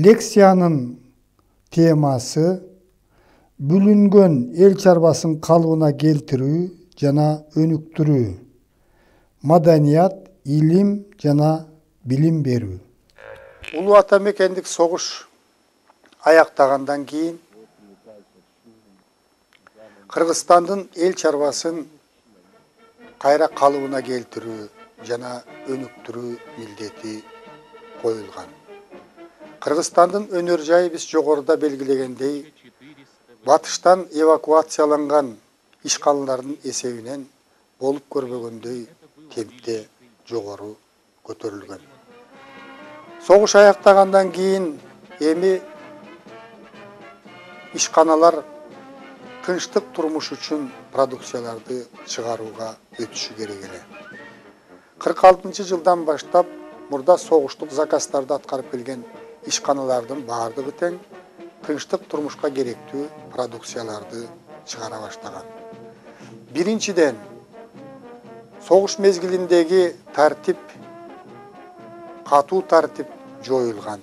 Лекциянын темасы бүлүнгөн эл чарбасын калыбына келтирүү жана өнүктүрүү, маданият, илим жана билим берүү. Улуу ата мекендик согуш аяктагандан кийин Кыргызстандын эл чарбасын кайра калыбына келтирүү жана өнүктүрүү милдети коюлган. Кыргызстандын өнөр жайы биз жогоруда белгилегендей, батыштан эвакуацияланган ишканалардын эсебинен болуп көрбөгөндөй темпте жогору көтөрүлгөн. Согуш аяктагандан кийин эми ишканалар тынчтык турмуш үчүн продукцияларды чыгарууга өтүшү керек эле. 46-жылдан баштап мурда согуштук заказдарды аткарып келген ишканалардын баардыгы тең тынчтык турмушка керектүү продукцияларды чыгара баштаган. Биринчиден, согуш мезгилиндеги тартип, катуу тартип жоюлган.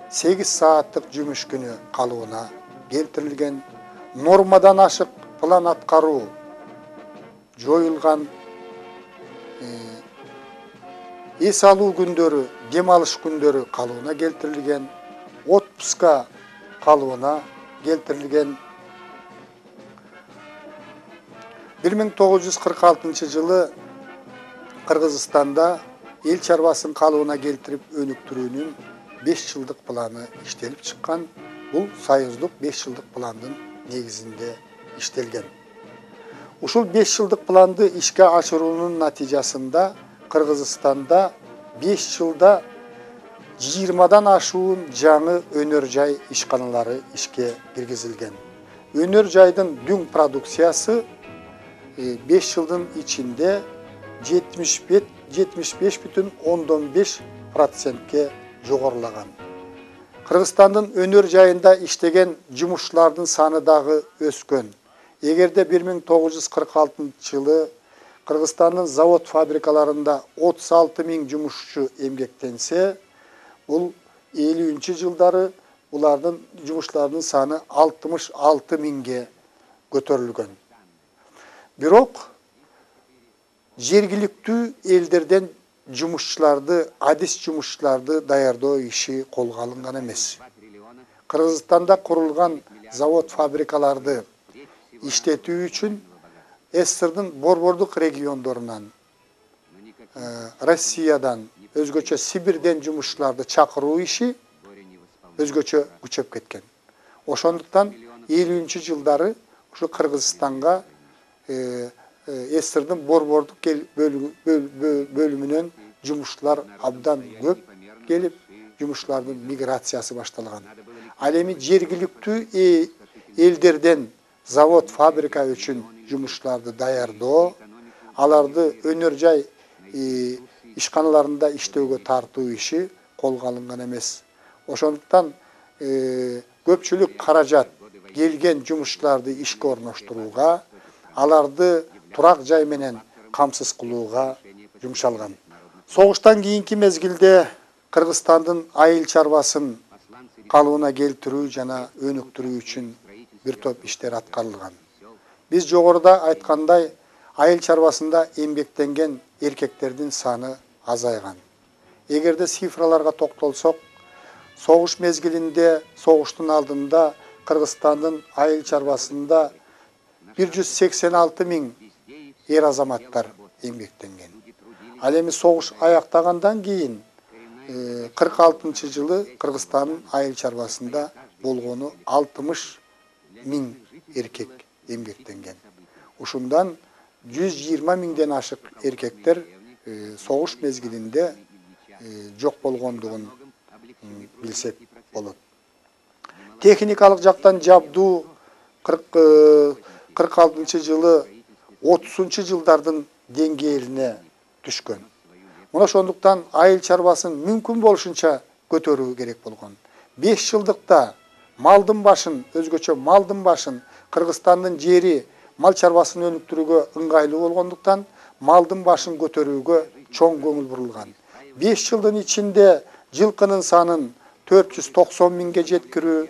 8 сааттык жумуш күнү калыбына келтирилген. Нормадан ашык план аткаруу жоюлган. Эс алуу күндөрү, дем алыш күндөрү калыбына келтирилген. Отпуска калыбына келтирилген. 1946-жылы Кыргызстанда эл чарбасын калыбына келтирип өнүктүрүүнүн 5 жылдык планы иштелип чыккан. Бул союздук 5 жылдык пландын негизинде иштелген. Ушул 5 жылдык планды ишке ашыруунун натыйжасында Кыргызстанда 5 жылда 20-дан ашуун жаңы өнөр жай ишканалары ишке киргизилген. Өнөр жайдын дүң продукциясы 5 жылдын ичинде 75,5% жогорулаган. Кыргызстандын өнөр жайында иштеген жумушчулардын саны дагы өскөн. Эгерде 1946-жылы Кыргызстандын завод фабрикаларында 36 000 жумушчу эмгектенсе, бул 50-жылдары булардын жумушчулардын саны 66 000ге көтөрүлгөн. Бирок жергиликтүү элдерден жумушчуларды, адис жумушчуларды даярдоо иши колго алынган эмес. Кыргызстанда курулган завод фабрикаларды иштетүү үчүн СССРдын борбордук региондорунан, Россиядан, өзгөчө Сибирден жумушчуларды чакыруу иши өзгөчө күчөп кеткен. Ошондуктан 50-жылдары ушу Кыргызстанга СССРдын борбордук бөлүмүнөн жумушчулар абдан көп келип, жумушчулардын миграциясы башталган. Ал эми жергиликтүү элдерден завод, фабрика үчүн жумушчуларды даярдоо, аларды өнөр жай ишканаларында иштөөгө тартуу иши колго алынган эмес. Ошондуктан көпчүлүк каражат келген жумушчуларды ишке орноштурууга, аларды турак жай менен камсыз кылууга жумшалган. Согуштан кийинки мезгилде Кыргызстандын айыл чарбасын калыбына келтирүү жана өнүктүрүү үчүн бир топ иштер аткарылган. Биз жогоруда айткандай, айыл чарбасында эмгектенген эркектердин саны азайган. Эгерде цифраларга токтолсок, согуш мезгилинде, согуштун алдында Кыргызстандын айыл чарбасында 186 000 эр азаматтар эмгектенген. Ал эми согуш аяктагандан кийин 46-жылы Кыргызстандын айыл чарбасында болгону 60 000 эркек эмгектенген. Ушундан 120 000ден ашык эркектер согуш мезгилинде жок болгондугун билсек болот. Техникалык жактан жабдуу 46-жылы 30-жылдардын деңгээлине түшкөн. Мына ошондуктан айыл чарбасын мүмкүн болушунча көтөрүү керек болгон. 5 жылдыкта малдын башын, өзгөчө малдын башын, Кыргызстандын жери мал чарбасын өнүктүрүүгө ыңгайлуу болгондуктан малдын башын көтөрүүгө чоң көңүл бурулган. 5 жылдын ичинде жылкынын санын 490 minge jetkirүү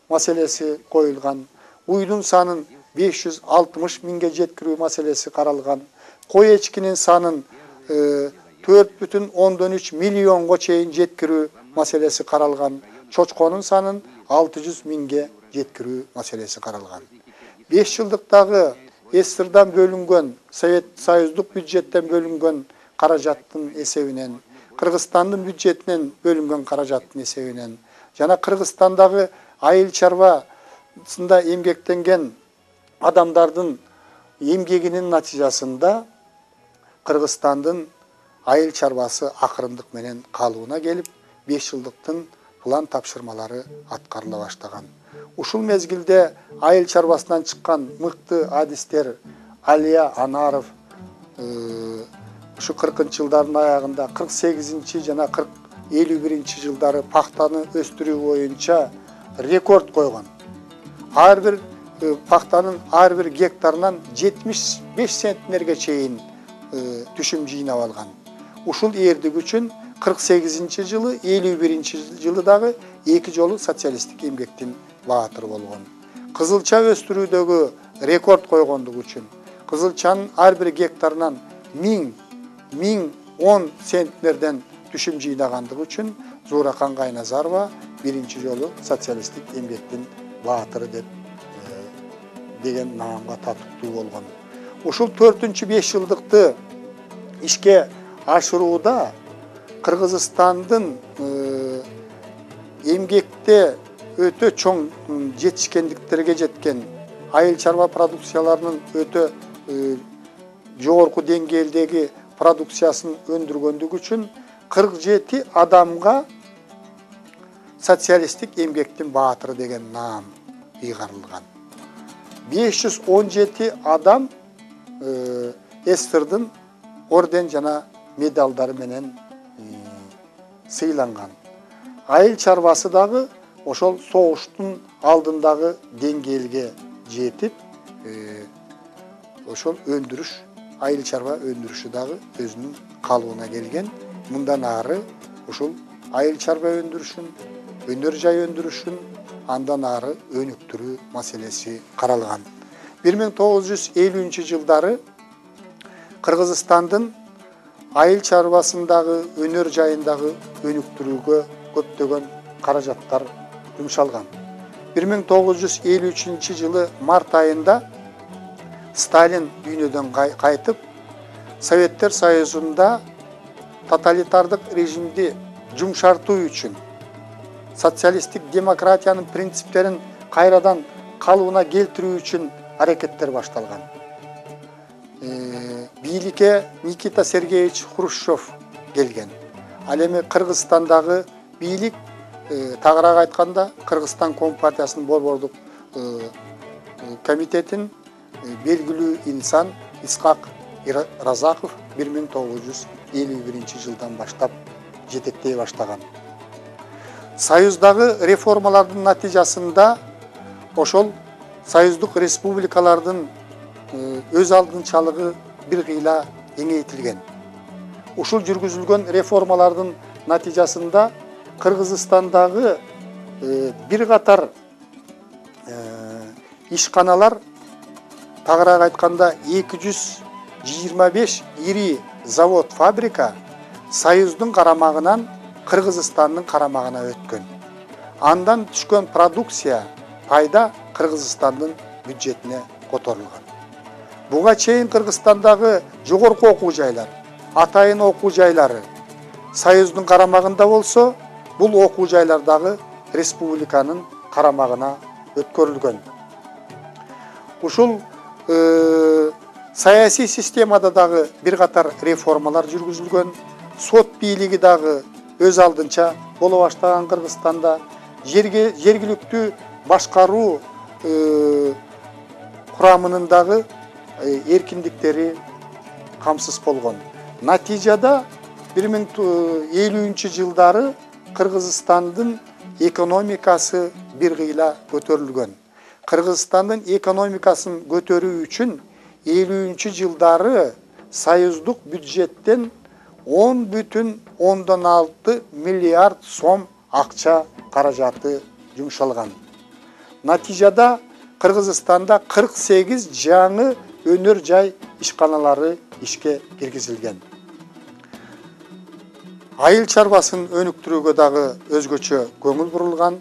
maselesi koyulgan. Uydun sanın 560 minge jetkirүү maselesi karalgan. Koy eçkinin sanın 4,3 milyonga çeyin jetkirүү maselesi karalgan. Çoçkonun sanın 600 minge jetkirүү maselesi karalgan. 5 yıldıktagı Esirden bölüngen, Sovet Soyuzduk büdjetten bölüngen karajattın esebinen, Kırgızstandın büdjetinden bölüngen karajattın esebinen, jana Kırgızstandagı ayıl çarvasında emgektengen adamdardın emgeginin natijasında Kırgızstandın ayıl çarvası akırındık menen kalıbına gelip 5 yıldıktın plan tapşırmaları atkarıla başlagan. Ушул mezgilde айыл çarvasından çıkan mıktı adistler Aliya Anarov şu 40-cı yılların ayağında 48-ci jana 51-ci yılları paxtаны östürүү boyunca rekord koygan. Har bir paxtanın har bir gektarından 75 sentnerge çeyin düşüm jıynap algan. Ушул эрдик үчүн 48-ci yılı, 51-ci yılı dağı iki jolu sotsialistik emgektin baatır bolgon. Kızılça östürүүдөгү rekord koygonduk үчүн kızılçanın har bir gektarынан 1010 sentlerden düşüm jıynagandyk үчүn Зууракан Кайназарова birinci жолу социалисттик эмгектин баатыры деген наамга татыктуу болгон. Ушул 4-5 yıldıkты ишке ашырууда Kırgızstandın emgekte öte çoң жетишкендиктерге жеткен айыл чарба продукцияларынын öte жогорку деңгээлдеги продукциясын өндүргөндүгү үчүн 47 адамга социалисттик эмгектин баатыры деген наам ыйгарылган. 517 адам СССРдын орден жана медалдары менен сыйланган. Айыл чарбасы дагы ошол согуштун алдындагы деңгээлге жетип, ошол өндүрүш, айыл чарба өндүрүшү дагы өзүнүн калыбына келген. Мындан ары ушул айыл чарба өндүрүшүн, өнөр жай өндүрүшүн андан ары өнүктүрүү маселеси каралган. 1950-жылдары Кыргызстандын айыл чарбасындагы өнөр жайындагы өнүктүрүүгө көптөгөн каражаттар жумшалган. 1953-жылы март айында Сталин дүйнөдөн кайтып, Советтер Союзунда тоталитардык режимди жумшартуу үчүн, социалисттик демократиянын принциптерин кайрадан калыбына келтирүү үчүн аракеттер башталган. Бийликке Никита Сергеевич Хрущев келген. Ал эми Кыргызстандагы бийлик, тагыраак айтканда, Кыргызстан Компартиясынын борбордук комитетин белгилүү инсан Исхак Разаков 1951-жылдан баштап жетектей баштаган. Союздагы реформалардын натыйжасында ошол союздук республикалардын өз алдынчалыгы бир кыйла кеңейтилген. Ушул жүргүзүлгөн реформалардын натыйжасында Кыргызстандагы бир катар ишканалар, тагыраак айтканда 225 ири завод, фабрика Союздун карамагынан Кыргызстандын карамагына өткөн. Андан түшкөн продукция, пайда Кыргызстандын бюджетине которулган. Буга чейин Кыргызстандагы жогорку окуу жайлар, атайын окуу жайлары Союздун карамагында болсо, бул окуу жайлардагы республиканын карамагына өткөрүлгөн. Ушул саясий системада дагы бир катар реформалар жүргүзүлгөн. Сот бийлиги дагы өз алдынча боло баштаган Кыргызстанда, жергиликтүү башкаруу курамынын дагы эркиндиктери камсыз болгон. Натыйжада 1950-жылдары Кыргызстандын экономикасы бир кыйла көтөрүлгөн. Кыргызстандын экономикасын көтөрүү үчүн 50-жылдары союздук бюджеттен 10,6 миллиард сом акча каражаты жумшалган. Натижада Кыргызстанда 48 жаңы өнөр жай ишканалары ишке киргизилген. Айыл чарбасын өнүктүрүүгө дагы өзгөчө көңүл бурулган.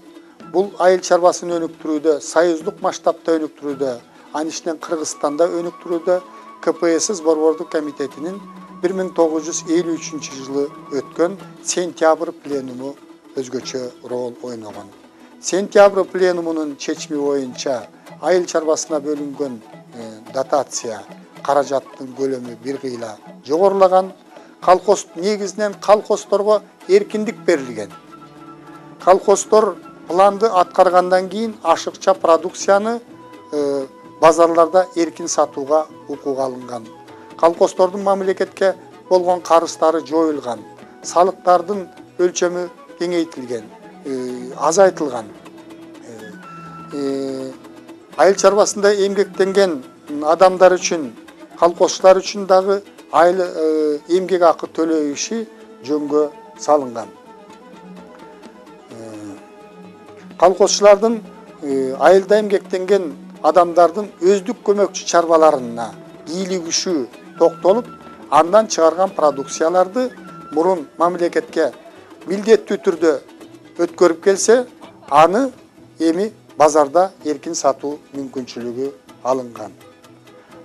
Бул айыл чарбасын өнүктүрүүдө, союздук масштабта өнүктүрүүдө, анын ичинен Кыргызстанда өнүктүрүүдө КПСС Борбордук комитетинин 1953 жылы өткөн сентябрь пленуму өзгөчө рол ойногон. Сентябрь пленумунун чечими боюнча айыл чарбасына бөлүнгөн дотация каражаттын көлөмү бир кыйла жогорулаган. Колхоз негизинен колхоздорго эркиндик берилген. Колхоздор планды аткаргандан кийин ашыкча продукцияны базарларда эркин сатууга укук алынган. Колхоздордун мамлекетке болгон карыздары жоюлган. Салыктардын өлчөмү кеңейтилген, азайтылган. Айыл чарбасында эмгектенген адамдар үчүн, колхозчулар үчүн дагы эмгек акы төлөө иши жөнгө салынган. Колхозчулардын айылда эмгектенген адамдардын өздүк көмөкчү чарбаларына ийгилигишүү токтолуп, андан чыгарган продукцияларды мурун мамлекетке милдеттүү түрдө өткөрүп келсе, аны эми базарда эркин сатуу мүмкүнчүлүгү алынган.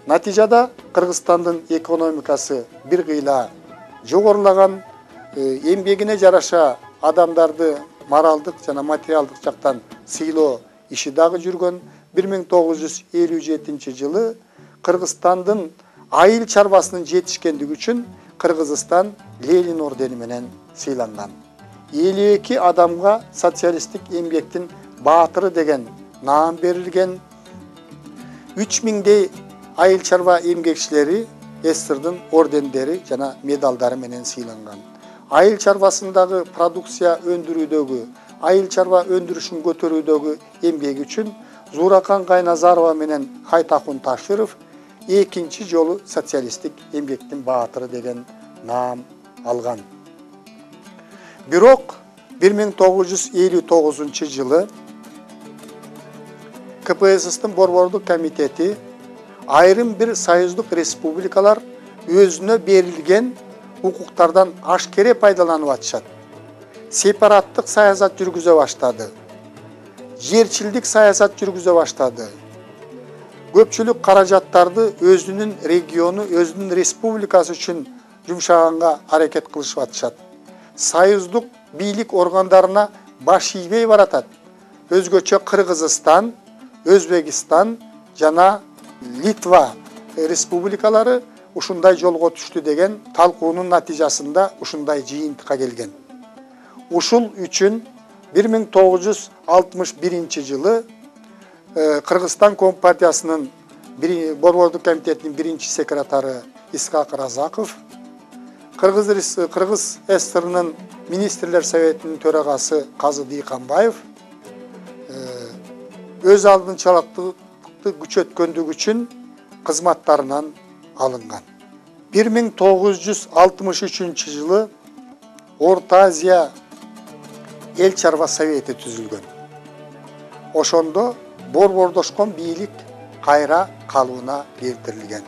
Натижада Кыргызстандын экономикасы бир кыйла жогорулаган, эмгегине жараша адамдарды моралдык жана материалдык жактан сыйлоо иши дагы жүргөн. 1957 жылы Кыргызстандын айыл чарбасынын жетишкендиги үчүн Кыргызстан Ленин ордени менен сыйланган. 52 адамга социалисттик эмгектин баатыры деген наам берилген. 3000дей айыл чарба эмгекчилери СССРдын ордендери жана медалдары менен сыйланган. Айыл чарбасындагы продукция өндүрүүдөгү, айыл чарба өндүрүшүн көтөрүүдөгү эмгеги үчүн Зуракан Кайназарова менен Хайтакун Таширов экинчи жолу социалисттик эмгектин баатыры деген наам алган. Бирок 1959 жылы КПССтин Борбордук комитети айрым бир союздук республикалар өзүнө берилген укуктардан ашкере пайдаланып атышат. Сепараттык саясат жүргүзө баштады. Жерчилдик саясат жүргүзө баштады. Көпчүлүк каражаттарды өзүнүн региону, өзүнүн республикасы үчүн жумшаганга аракет кылышып атышат. Союздук бийлик органдарына баш ийбей баратат. Өзгөчө Кыргызстан, Өзбекстан жана Литва республикалары ушундай жолго түштү деген талкуунун натыйжасында ушундай жыйынтыкка келген. Ушул үчүн 1961 жылы Кыргызстан Компартиясынын Борбордук комитетинин биринчи секретары Исхак Разаков, Кыргыз СССРнын министрлер советинин төрагасы Казы Дыйканбаев өз алдынчалыкты күчөткөндүгү үчүн кызматтарынан алынган. 1963 жылы Орта Азия эл чарба совети түзүлгөн. Ошондо борбордошкон бийлик кайра калыбына келтирилген.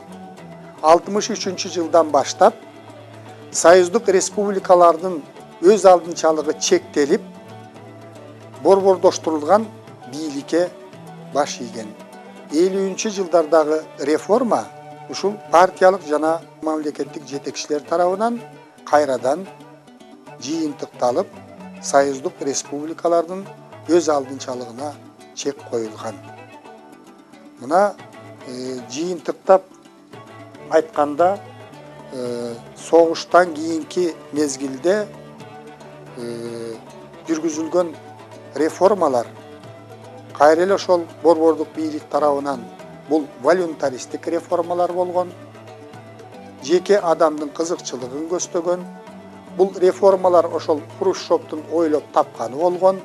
63 жылдан баштап союздук республикалардын өз алдынчалыгы чектелип, борбордоштурулган бийликке баш ийген. 50 жылдардагы реформа ушул партиялык жана мамлекеттик жетекчилер тарабынан кайрадан жыйынтыкталып, союздук республикалардын өз алдынчалыгына чек коюлган. Мына жыйынтыктап айтканда, согуштан кийинки мезгилде жүргүзүлгөн реформалар кайра эле ошол борбордук бийлик тарабынан бул волюнтаристик реформалар болгон. Жеке адамдын кызыкчылыгын көстөгөн. Бул реформалар ошол Хрущевдун ойлоп тапканы болгон.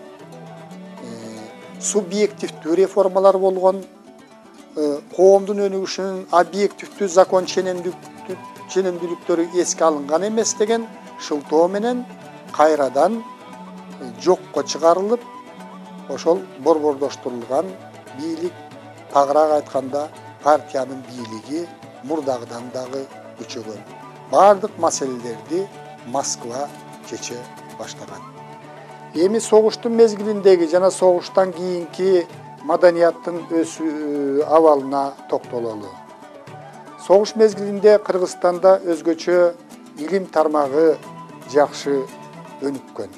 Субъективдүү реформалар болгон. Коомдун өнүгүшүнүн объективдүү закон ченемдүүлүктөрү эске алынган эмес деген шылтоо менен кайрадан жокко чыгарылып, ошол борбордоштурулган бийлик, тагыраак айтканда партиянын бийлиги мурдагыдан дагы күчөгөн. Бардык маселелерди Москва чече баштаган. Эми согуштун мезгилиндеги жана согуштан кийинки маданияттын абалына токтололу. Согуш мезгилинде Кыргызстанда өзгөчө илим тармагы жакшы өнүккөн.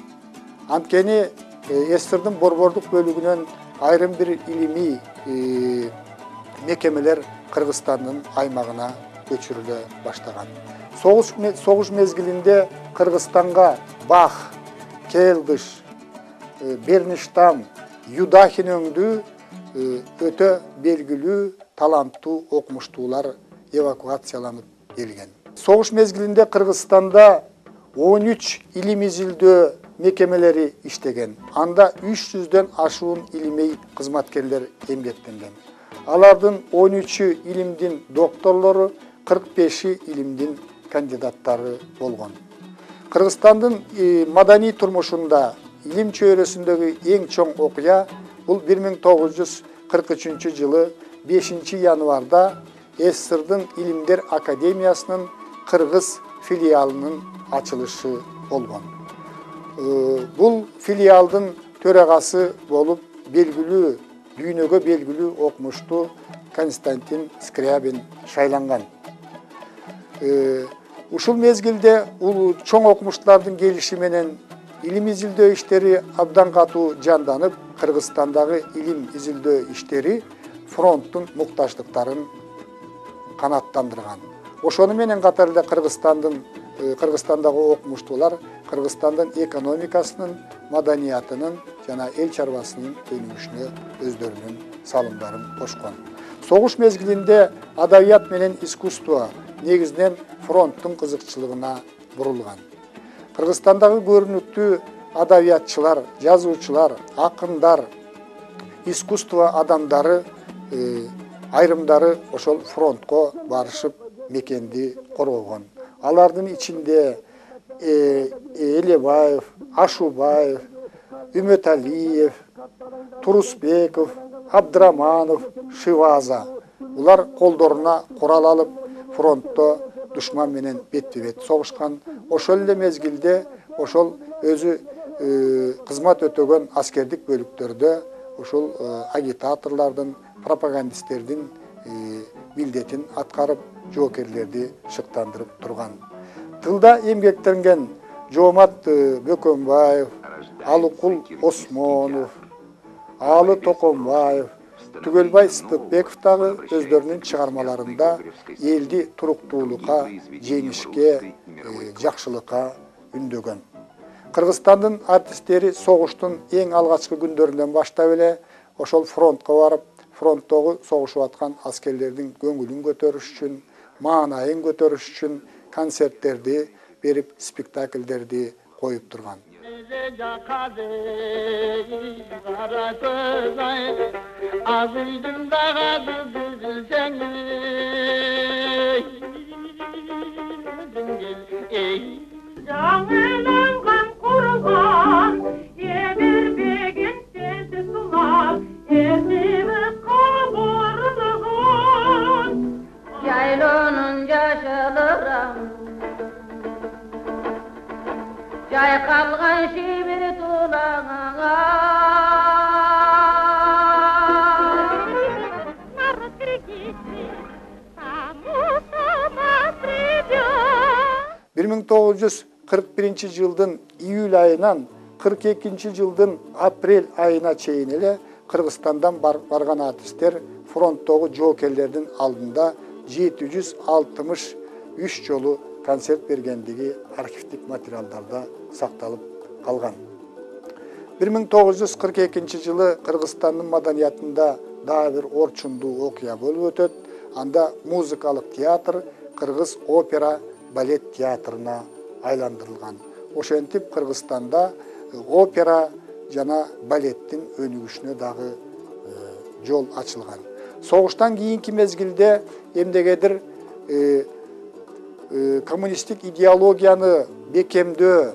Анткени СССРдын борбордук бөлүгүнөн айрым бир илимий мекемелер Кыргызстандын аймагына көчүрүлө баштаган. Согуш мезгилинде Кыргызстанга Бах, Келдыш, Берништам, Юдахин өңдүү өтө белгилүү, таланттуу окумуштуулар эвакуацияланып келген. Согуш мезгилинде Кыргызстанда 13 илим изилдөө мекемелери иштеген. Анда 300дөн ашуун илимий кызматкерлер эмгектенген. Алардын 13-ü илимдин докторлору, 45-и илимдин кандидаттары болгон. Кыргызстандын маданий турмушунда илим чөйрөсүндөгү эң чоң окуя бул 1943 жылы 5 январда СССРдын Илимдер Академиясынын Кыргыз филиалынын ачылышы болгон. Бул филиалдын төрагасы болуп белгилүү, дүйнөгө белгилүү окумуштуу Константин Скрябин шайланган. Ушул мезгилде чоң окумуштуулардын келиши менен илим изилдөө иштери абдан катуу жанданып, Кыргызстандагы илим изилдөө иштери фронттун муктаждыктарын канаттандырган. Ошону менен катар эле Кыргызстандагы окумуштуулар Кыргызстандын экономикасынын, маданиятынын жана эл чарбасынын өнүгүшүнө өздөрүнүн салымдарын кошкон. Согуш мезгилинде адабият менен искусство негизинен фронттун кызыкчылыгына бурулган. Кыргызстандагы көрүнүктүү адабиятчылар, жазуучулар, акындар, искусство адамдары айрымдары ошол фронтко барышып мекенди коргогон. Алардын ичинде Элебаев, Ашубаев, Үмөталиев, Турусбеков, Абдраманов, Шиваза. Булар колдоруна курал алып фронтто душман менен бетпе-бет согушкан. Ошол эле мезгилде ошол өзү кызмат өтөгөн аскердик бөлүктөрдө ошол агитаторлордун, пропагандисттердин милдетин аткарып, жоокерлерди шыктандырып турган. Тылда эмгектенген Жоомат Бөкөнбаев, Алыкул Осмонов, Алы Токонбаев, Түгөлбай Сыдыкбеков дагы өздөрүнүн чыгармаларында элди туруктуулукка, жеңишке, жакшылыкка үндөгөн. Кыргызстандын артисттери согуштун эң алгачкы күндөрүнөн баштап эле ошол фронтко барып, фронттогу согушуп аткан аскерлердин көңүлүн көтөрүш үчүн, маанайын көтөрүш үчүн концерттерди берип, спектакльдерди коюп турган. Жайқалған шебер тулаңа народ крикиси самусама придёт 1941 жылдын июль айынан 42 жылдын апрель айына чейин эле Кыргызстандан барган артисттер фронттогу жоокерлердин алдында 763 жолу концерт бергендиги архивдик материалдарда сакталып калган. 1942 жылы Кыргызстандын маданиятында дагы бир орчундуу окуя болуп өтөт. Анда музыкалык театр Кыргыз опера балет театрына айландырылган. Ошентип Кыргызстанда опера жана балеттин өнүгүшүнө дагы жол ачылган. Согуштан кийинки мезгилде эмнегедир коммунисттик идеологияны бекемдөө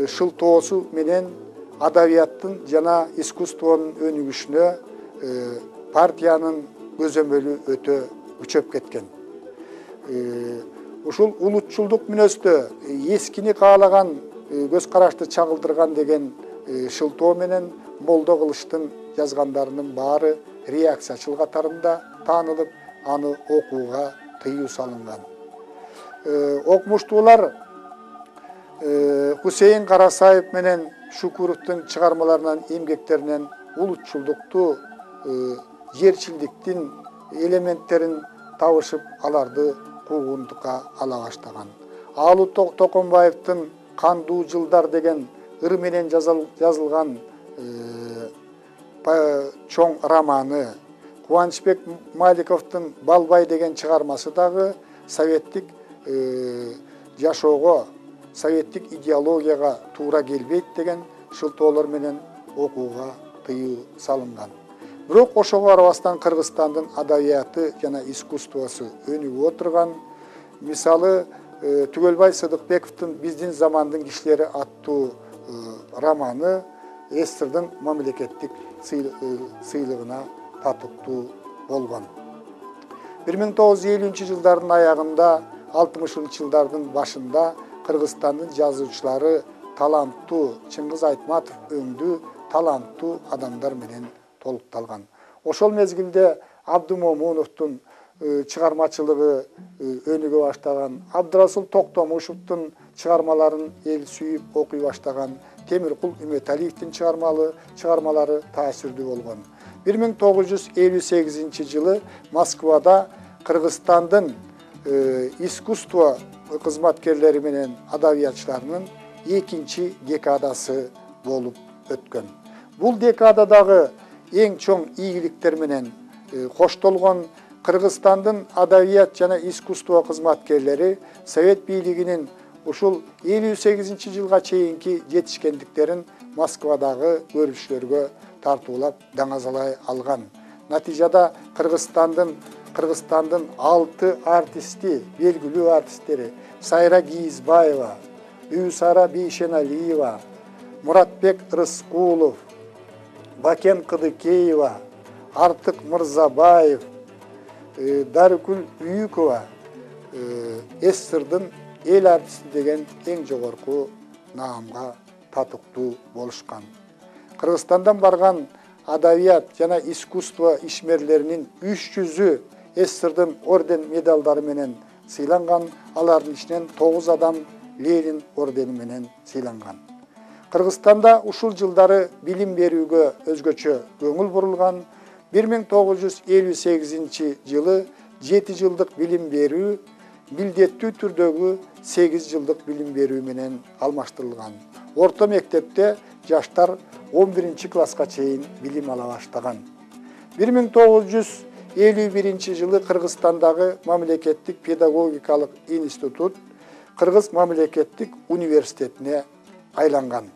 шылтоосу менен adabiyаттын жана искусствонун өнүгүшүнө партиянын көзөмөлү өтө күчөп кеткен. Ушул улутчулдук мүнөздө эскини каалаган көз карашты чагылдырган деген шылтоо менен молдо кылыштын жазгандарынын баары реакциячыл катарында таанылып, аны окууга тыюу салынган. Окумуштуулар Хусейин Карасаев менен Шукуровдун чыгармаларынан, эмгектеринен улутчулдукту, жерчилдиктин элементтерин табышып, аларды куугунтукка ала баштаган. Алуу Токонбаевдин Кандуу жылдар деген ыр менен жазылган чоң романы, Кубанычбек Маликовдун Балбай деген чыгармасы дагы советтик жашоого, советтик идеологияга туура келбейт деген шылтоолор менен окууга тыюу салынган. Бирок ошого карабастан Кыргызстандын адабияты жана искусствосу өнүгүп отурган. Мисалы, Түгөлбай Сыдыкбековдун Биздин замандын кишилери аттуу романы СССРдын мамлекеттик сыйлыгына татыктуу болгон. 1950-жылдардын аягында, 60-жылдардын башында Кыргызстандын жазуучулары таланттуу, Чыңгыз Айтматов өңдүү таланттуу адамдар менен толукталган. Ошол мезгилде Абдымомуновдун чыгармачылыгы өнүгө баштаган, Абдырасул Токтомушевдун чыгармаларын эл сүйүп окуй баштаган, Темиркул Үмөталиевдин чыгармалары таасирдүү болгон. 1958-жылы Москвада Кыргызстандын искусство кызматкерлери менен адабиятчыларынын экинчи декадасы болуп өткөн. Бул декададагы эң чоң ийгиликтер менен коштолгон Кыргызстандын адабият жана искусство кызматкерлери Совет бийлигинин ушул 58-жылга чейинки жетишкендиктерин Москвадагы көрүшүлөргө тартуулап даңазалай алган. Натыйжада Кыргызстандын 6 артисти, белгилүү артисттери Сайра Гийизбаева, Үйсара Бейшеналиева, Муратбек Рыскулов, Бакен Кыдыкеева, Артык Мырзабаев, Дарыкүл Үйүкова СССРдын эл артисти деген эң жогорку наамга татыктуу болушкан. Кыргызстандан барган адабият жана искусство ишмерлеринин 300-ü СССРдын орден медалдары менен сыйланган, алардын ичинен 9 адам Ленин ордени менен сыйланган. Кыргызстанда ушул жылдары билим берүүгө өзгөчө көңүл бурулган. 1958-жылы 7 жылдык билим берүү милдеттүү түрдөгү 8 жылдык билим берүү менен алмаштырылган. Орто мектепте жаштар 11 класска чейин билим ала баштаган. 1951-жылы Кыргызстандагы мамлекеттик педагогикалык институт Кыргыз мамлекеттик университетине айланган.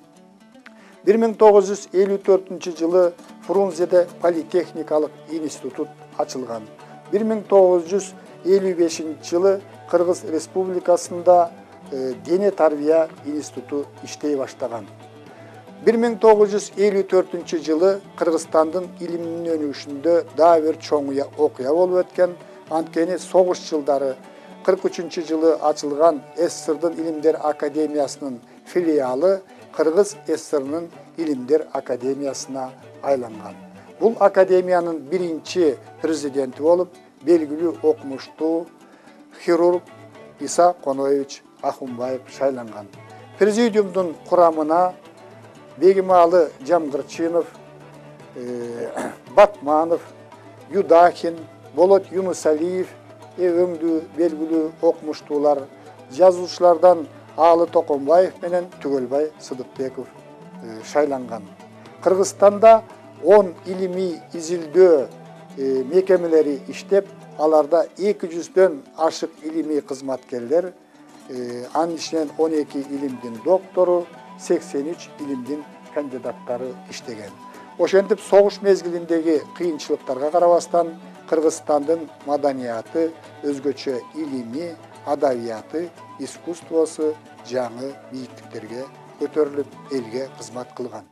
1954-жылы Фрунзеде политехникалык институт ачылган. 1955-жылы Кыргыз Республикасында дене тарбия институту иштей баштаган. 1954-жылы Кыргызстандын илиминин өнүгүшүндө дагы бир чоң окуя болуп өткөн. Анткени согуш жылдары 43-жылы ачылган СССРдын Илимдер Академиясынын филиалы Кыргыз СССРнын Илимдер Академиясына айланган. Бул академиянын биринчи президенти болуп, белгилүү окумуштуу хирург Иса Коноевич Ахунбаев шайланган. Президиумдун курамына Бегималы Жамгырчинов, Батманов, Юдахин, Болот Юнусалиев өңдүү белгилүү окумуштуулар, жазуучулардан Алы Токонбаев менен Түгөлбай Сыдыкбеков шайланган. Кыргызстанда 10 илимий изилдөө мекемелери иштеп, аларда 200дөн ашык илимий кызматкерлер, анын ичинен 12 илимдин доктору, 83 илимдин кандидаттары иштеген. Ошентип согуш мезгилиндеги кыйынчылыктарга карабастан Кыргызстандын маданияты, өзгөчө илими, адабияты, искусствосу жаңы бийиктиктерге көтөрүлүп, элге кызмат кылган.